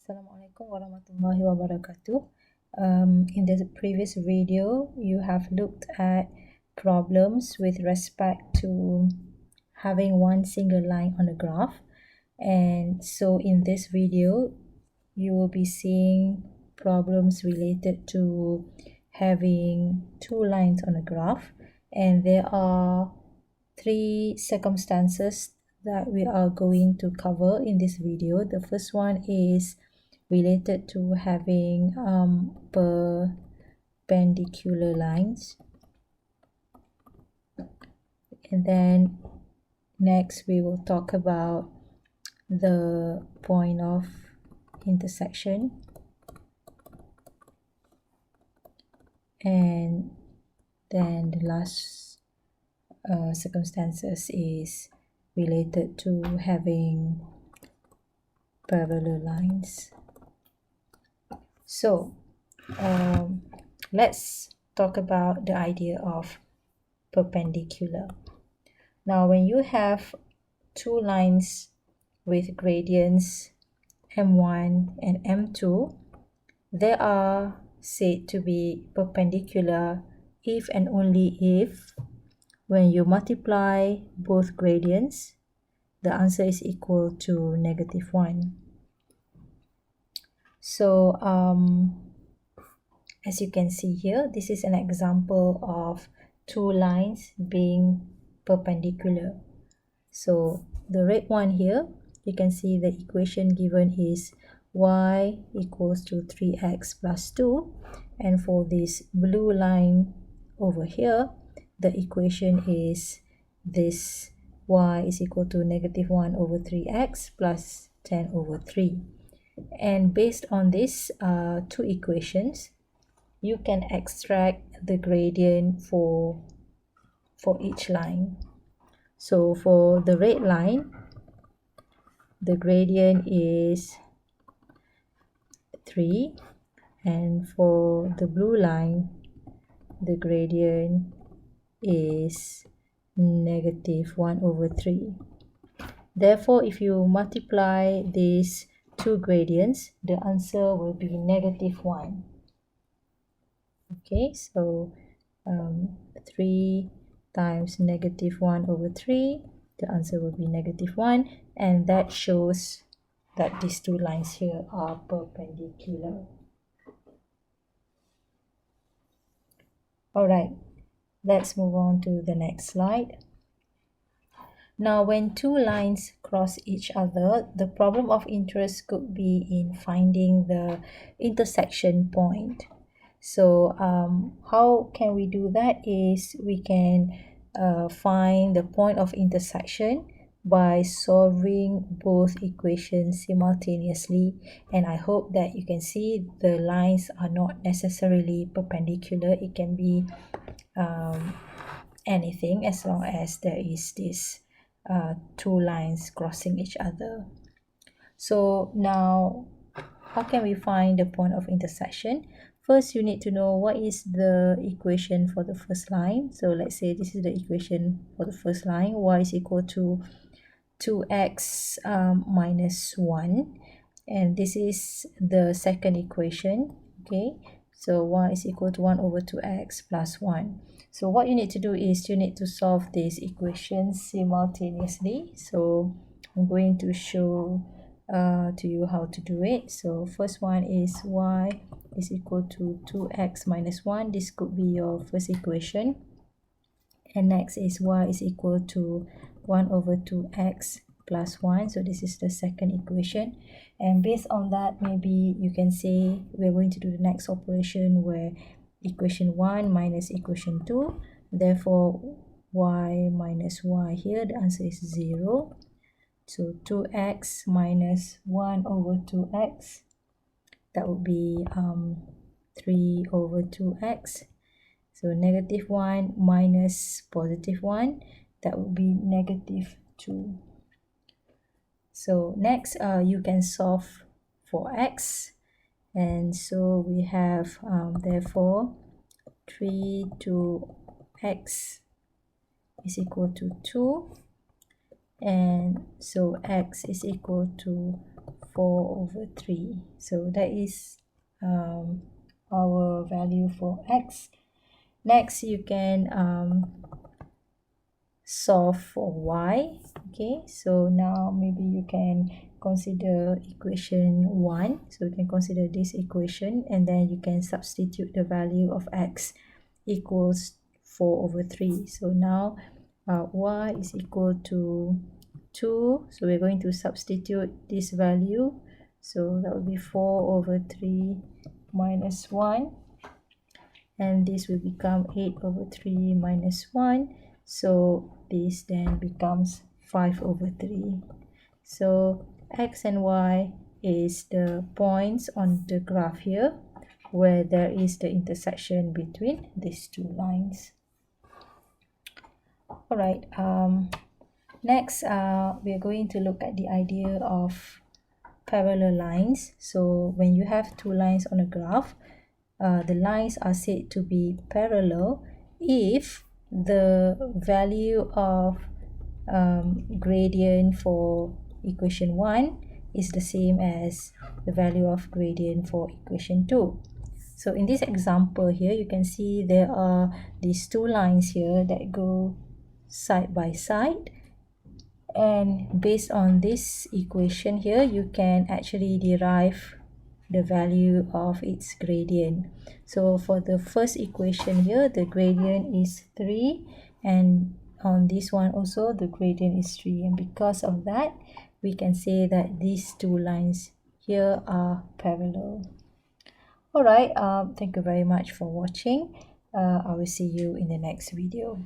Assalamualaikum warahmatullahi wabarakatuh. In the previous video, you have looked at problems with respect to having one single line on a graph. And so in this video, you will be seeing problems related to having two lines on a graph. And there are three circumstances that we are going to cover in this video. The first one is related to having perpendicular lines, and then next we will talk about the point of intersection, and then the last circumstances is related to having parallel lines. So let's talk about the idea of perpendicular. Now, when you have two lines with gradients m1 and m2, they are said to be perpendicular if and only if, when you multiply both gradients, the answer is equal to -1. So as you can see here, this is an example of two lines being perpendicular. So the red one here, you can see the equation given is y equals to 3x plus 2, and for this blue line over here, the equation is this y is equal to -1 over 3x plus 10 over 3. And based on these two equations, you can extract the gradient for each line. So for the red line, the gradient is 3, and for the blue line, the gradient is -1 over 3. Therefore, if you multiply these two gradients, the answer will be -1. Okay, so 3 times -1 over 3, the answer will be -1, and that shows that these two lines here are perpendicular. Alright, let's move on to the next slide. Now, when two lines cross each other, the problem of interest could be in finding the intersection point. So how can we do that is we can find the point of intersection by solving both equations simultaneously, and I hope that you can see the lines are not necessarily perpendicular. It can be anything as long as there is this two lines crossing each other. So now, how can we find the point of intersection? First, you need to know what is the equation for the first line. So let's say this is the equation for the first line. Y is equal to 2x minus 1. And this is the second equation. Okay, so y is equal to 1 over 2x plus 1. So what you need to do is you need to solve these equations simultaneously. So I'm going to show to you how to do it. So first one is y is equal to 2x minus 1. This could be your first equation. And next is y is equal to 1 over 2x plus 1. So this is the second equation. And based on that, maybe you can say we're going to do the next operation where equation 1 minus equation 2. Therefore, y minus y here, the answer is 0. So 2x minus 1 over 2x, that would be 3 over 2x. So -1 minus +1, that would be -2. So next, you can solve for x. And so we have, therefore, 3 to x is equal to 2. And so x is equal to 4/3. So that is our value for x. Next, you can solve for y. Okay, so now maybe you can consider equation 1. So you can consider this equation, and then you can substitute the value of x equals 4/3. So now y is equal to 2. So we're going to substitute this value. So that will be 4/3 minus 1. And this will become 8/3 minus 1. So this then becomes 5/3. So x and y is the points on the graph here where there is the intersection between these two lines. All right, next we are going to look at the idea of parallel lines. So when you have two lines on a graph, the lines are said to be parallel if the value of gradient for equation 1 is the same as the value of gradient for equation 2. So in this example here, you can see there are these two lines here that go side by side, and based on this equation here, you can actually derive the value of its gradient. So for the first equation here, the gradient is 3, and on this one also the gradient is 3, and because of that we can say that these two lines here are parallel. Alright, thank you very much for watching. I will see you in the next video.